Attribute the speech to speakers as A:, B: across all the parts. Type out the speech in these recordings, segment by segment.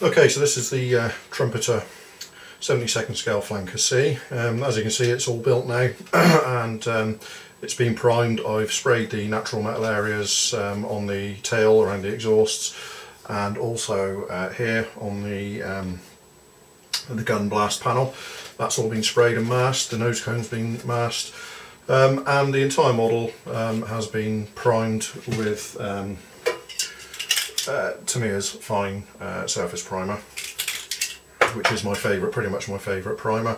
A: Okay, so this is the Trumpeter 72nd scale flanker C. As you can see, it's all built now and it's been primed. I've sprayed the natural metal areas on the tail around the exhausts, and also here on the gun blast panel. That's all been sprayed and masked. The nose cone's been masked, and the entire model has been primed with Tamiya's fine surface primer, which is my favourite, pretty much my favourite primer.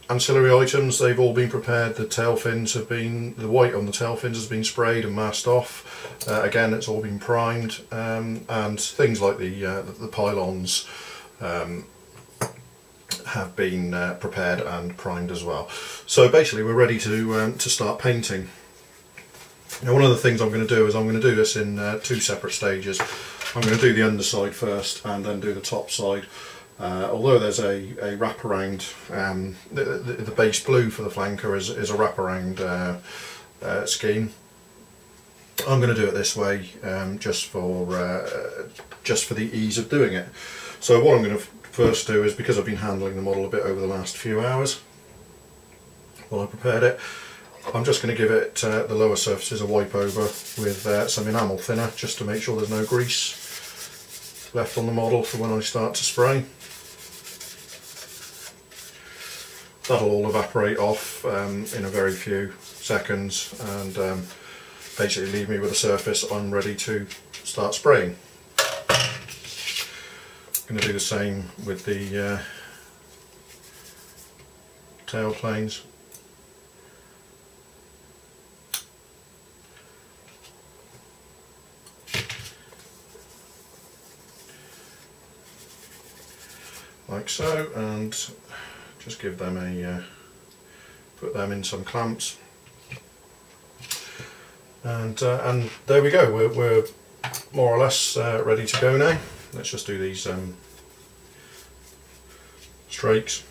A: Ancillary items, they've all been prepared. The tail fins have been, the white on the tail fins has been sprayed and masked off. Again, it's all been primed, and things like the pylons have been prepared and primed as well. So basically we're ready to start painting. Now, one of the things I'm going to do is I'm going to do this in two separate stages. I'm going to do the underside first and then do the top side. Although there's a wraparound, the base blue for the flanker is a wraparound scheme. I'm going to do it this way just for the ease of doing it. So what I'm going to first do is, because I've been handling the model a bit over the last few hours while I prepared it, I'm just going to give it the lower surfaces a wipe over with some enamel thinner, just to make sure there's no grease left on the model for when I start to spray. That'll all evaporate off in a very few seconds, and basically leave me with a surface I'm ready to start spraying. I'm going to do the same with the tail planes. Like so, and just give them a put them in some clamps, and there we go. We're more or less ready to go now. Let's just do these strakes.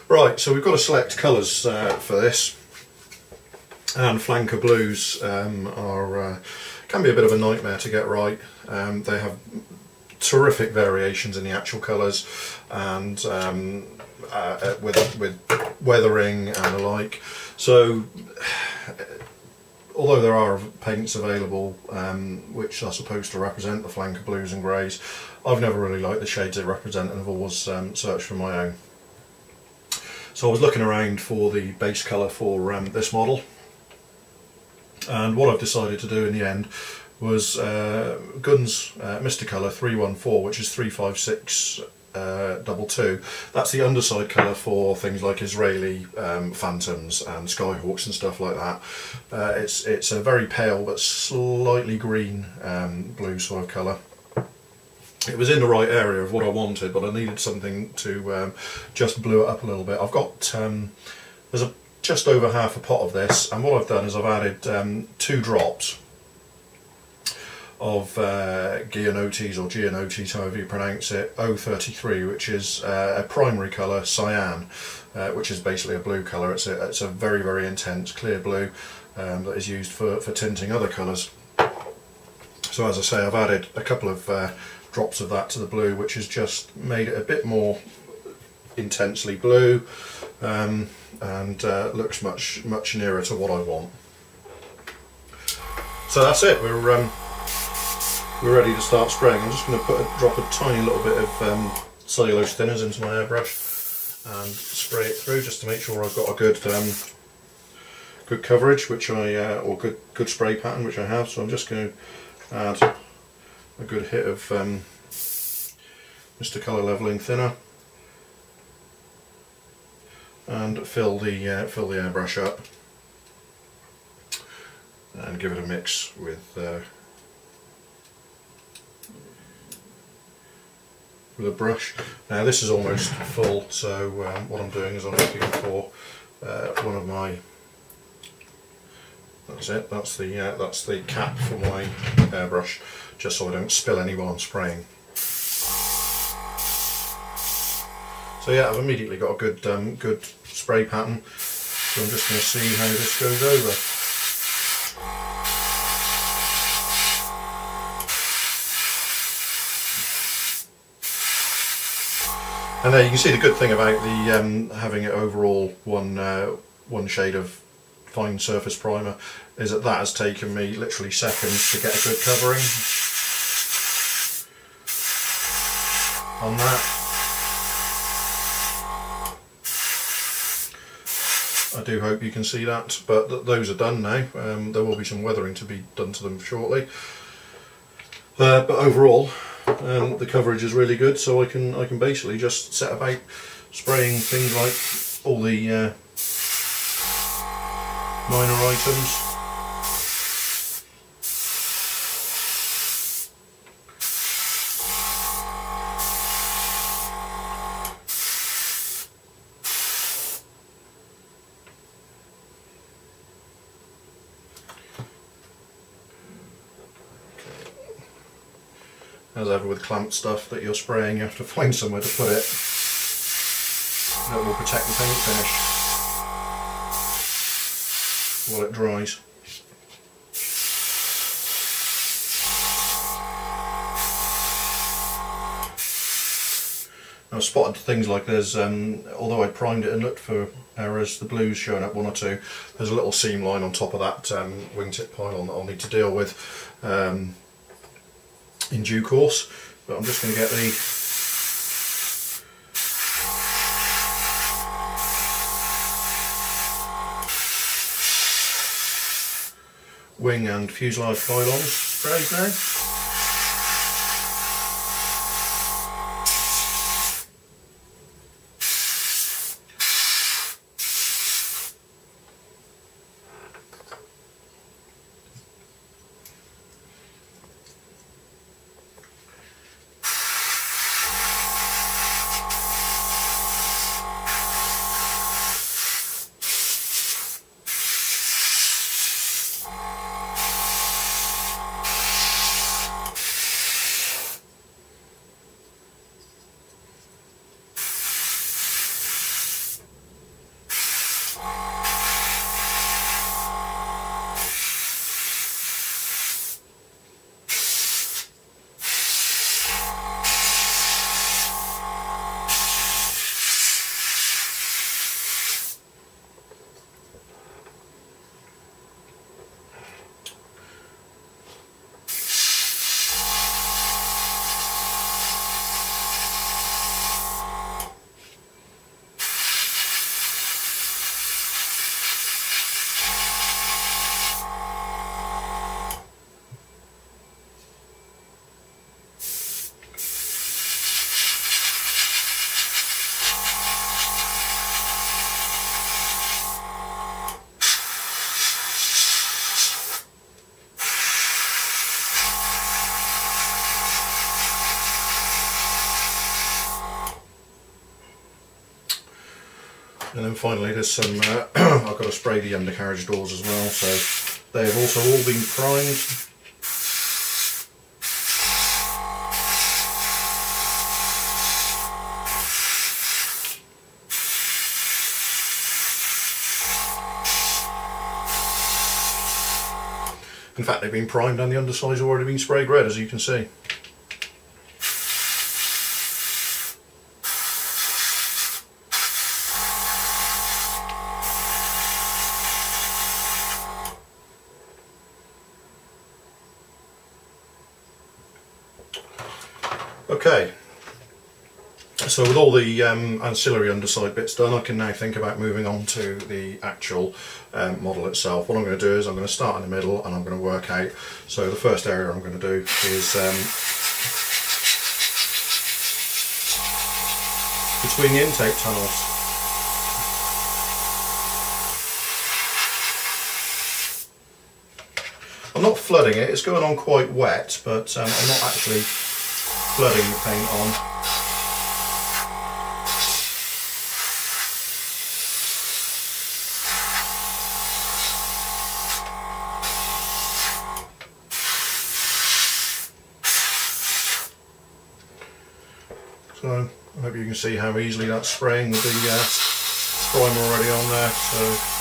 A: Right, so we've got to select colours for this, and flanker blues can be a bit of a nightmare to get right. They have terrific variations in the actual colours, and with weathering and the like. So although there are paints available which are supposed to represent the flanker blues and greys, I've never really liked the shades they represent, and I've always searched for my own. So I was looking around for the base colour for this model, and what I've decided to do in the end was Guns Mr-Colour 314, which is 35622. That's the underside colour for things like Israeli Phantoms and Skyhawks and stuff like that. It's a very pale but slightly green blue sort of colour. It was in the right area of what I wanted, but I needed something to just blue it up a little bit. I've got there's just over half a pot of this, and what I've done is I've added 2 drops of Gianotis, or Gianotis, however you pronounce it, 033, which is a primary colour, cyan, which is basically a blue colour. It's a very, very intense clear blue that is used for tinting other colours. So as I say, I've added a couple of drops of that to the blue, which has just made it a bit more intensely blue, and looks much nearer to what I want. So that's it. We're ready to start spraying. I'm just going to drop a tiny little bit of cellulose thinners into my airbrush and spray it through, just to make sure I've got a good coverage, which or good spray pattern, which I have. So I'm just going to add a good hit of Mr. Colour leveling thinner and fill the airbrush up and give it a mix with a brush. Now this is almost full, so what I'm doing is I'm looking for one of my, that's it, that's the cap for my airbrush, just so I don't spill any while I'm spraying. So yeah, I've immediately got a good spray pattern, so I'm just going to see how this goes over. And there you can see the good thing about the having it overall one shade of fine surface primer is that has taken me literally seconds to get a good covering on that. I do hope you can see that, but those are done now. There will be some weathering to be done to them shortly. But overall, the coverage is really good, so I can basically just set about spraying things like all the minor items. As ever with clamp stuff that you're spraying, you have to find somewhere to put it that will protect the paint finish while it dries. I've spotted things like there's, although I primed it and looked for errors, the blue's showing up one or two. There's a little seam line on top of that wingtip pylon that I'll need to deal with in due course, but I'm just going to get the wing and fuselage pylons sprayed now. And then finally there's some, I've got to spray the undercarriage doors as well, so they have also all been primed. In fact, they've been primed and the undersides have already been sprayed red, as you can see. Okay, so with all the ancillary underside bits done, I can now think about moving on to the actual model itself. What I'm going to do is I'm going to start in the middle and I'm going to work out. So the first area I'm going to do is between the intake tunnels. I'm not flooding it, it's going on quite wet, but I'm not actually flooding the paint on. So I hope you can see how easily that's spraying with the primer already on there. So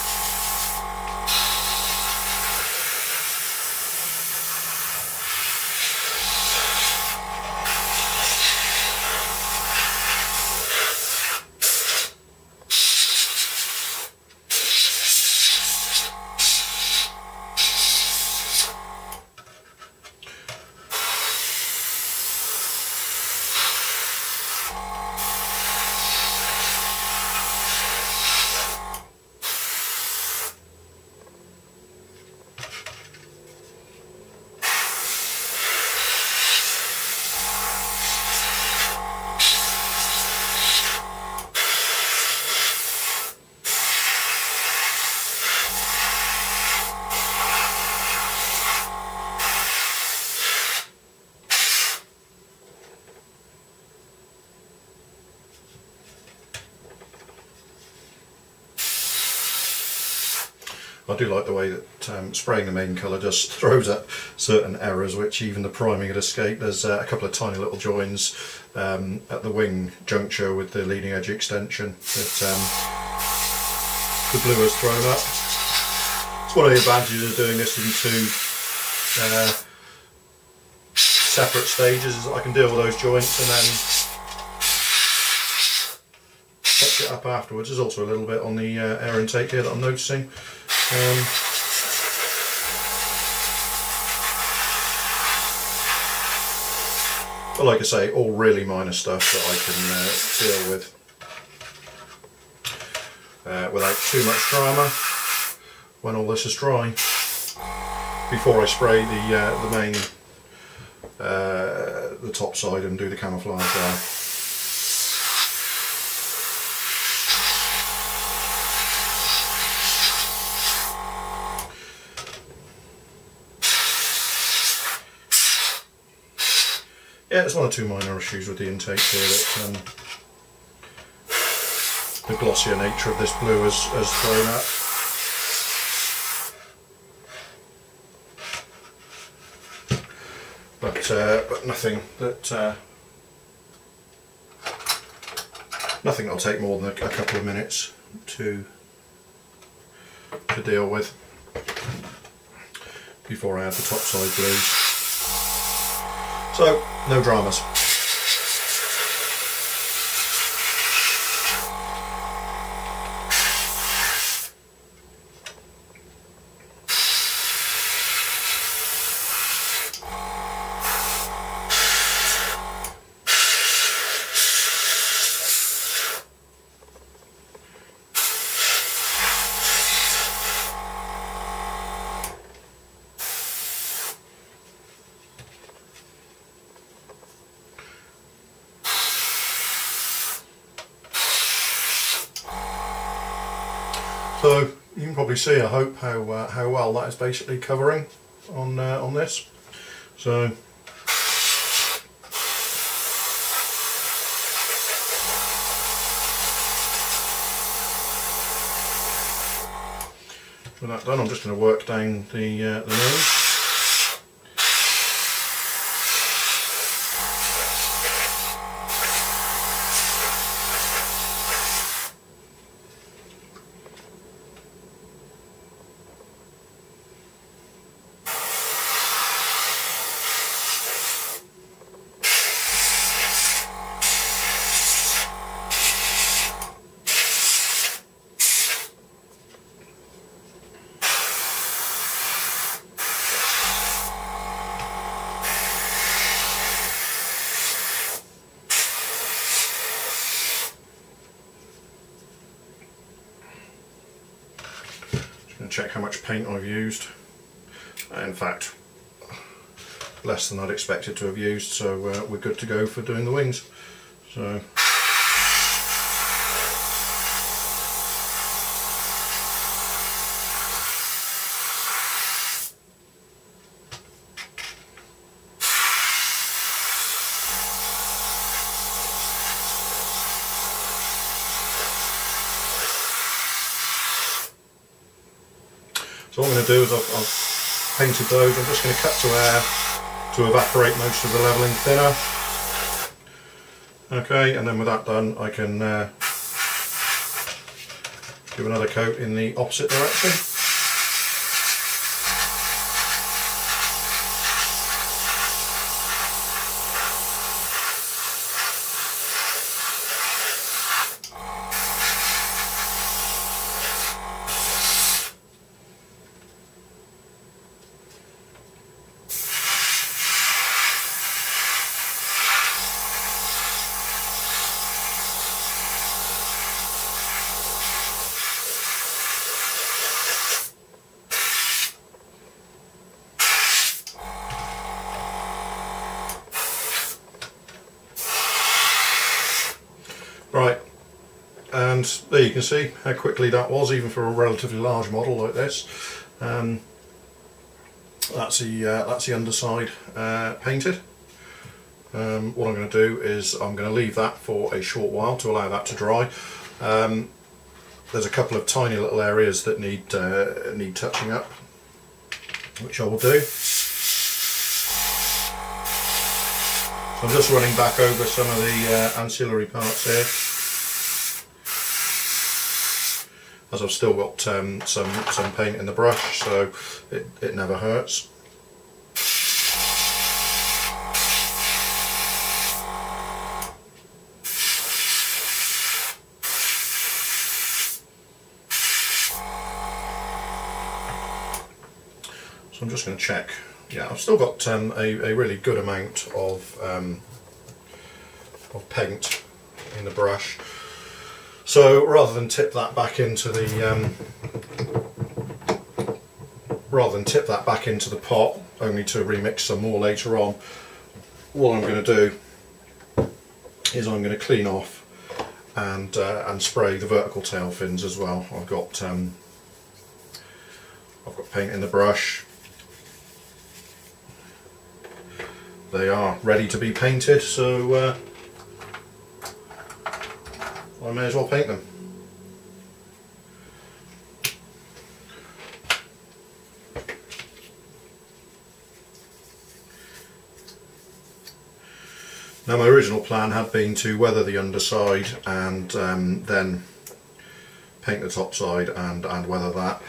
A: I do like the way that spraying the main colour just throws up certain errors which even the priming had escaped. There's a couple of tiny little joins at the wing juncture with the leading edge extension that the blue has thrown up. It's one of the advantages of doing this in two separate stages, is that I can deal with those joints and then touch it up afterwards. There's also a little bit on the air intake here that I'm noticing. But like I say, all really minor stuff that I can deal with without too much drama when all this is dry, before I spray the main the top side and do the camouflage there. Yeah, it's one or two minor issues with the intake here that the glossier nature of this blue has thrown up. But nothing that nothing that'll take more than a couple of minutes to deal with before I add the topside blues. So, no dramas. So you can probably see, I hope, how well that is basically covering on this. So with that done, I'm just going to work down the nose. And check how much paint I've used. In fact, less than I'd expected to have used, so we're good to go for doing the wings. So So what I'm going to do is I've painted those. I'm just going to cut to air to evaporate most of the levelling thinner. Okay, and then with that done, I can give another coat in the opposite direction. Right, and there you can see how quickly that was, even for a relatively large model like this. That's the underside painted. What I'm going to do is I'm going to leave that for a short while to allow that to dry. there's a couple of tiny little areas that need touching up, which I will do. So I'm just running back over some of the ancillary parts here, as I've still got some paint in the brush, so it never hurts. So I'm just going to check. Yeah, I've still got a really good amount of paint in the brush. So rather than tip that back into the pot, only to remix some more later on, what I'm going to do is I'm going to clean off and spray the vertical tail fins as well. I've got paint in the brush. They are ready to be painted, so I may as well paint them. Now, my original plan had been to weather the underside and then paint the top side and weather that.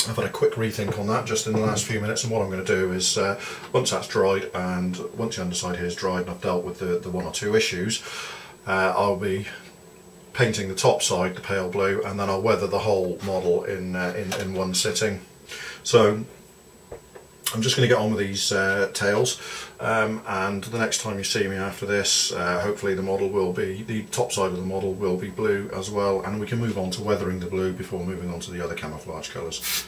A: I've had a quick rethink on that just in the last few minutes, and what I'm going to do is once that's dried and once the underside here is dried and I've dealt with the one or two issues, I'll be painting the top side the pale blue, and then I'll weather the whole model in one sitting. So I'm just going to get on with these tails, and the next time you see me after this, hopefully the top side of the model will be blue as well, and we can move on to weathering the blue before moving on to the other camouflage colours.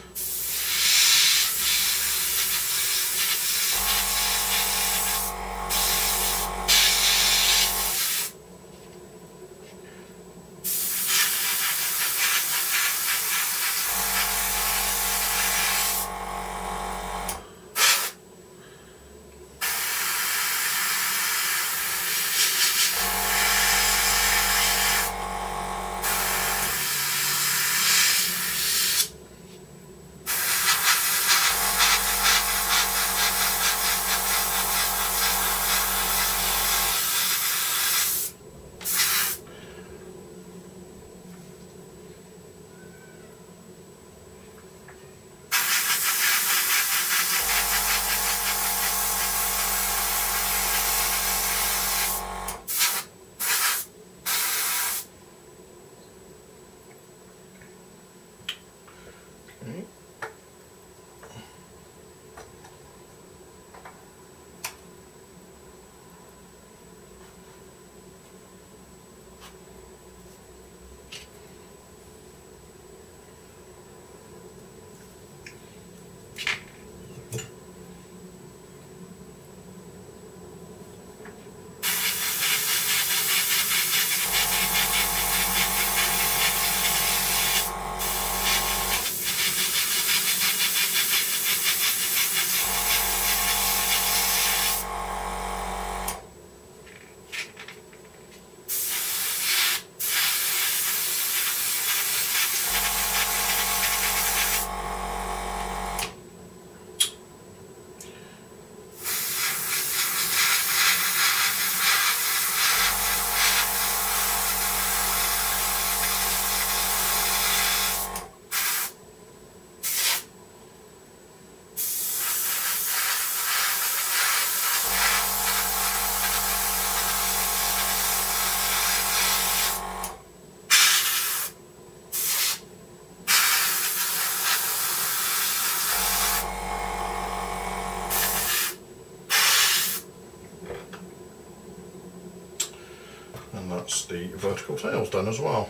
A: And that's the vertical tails done as well.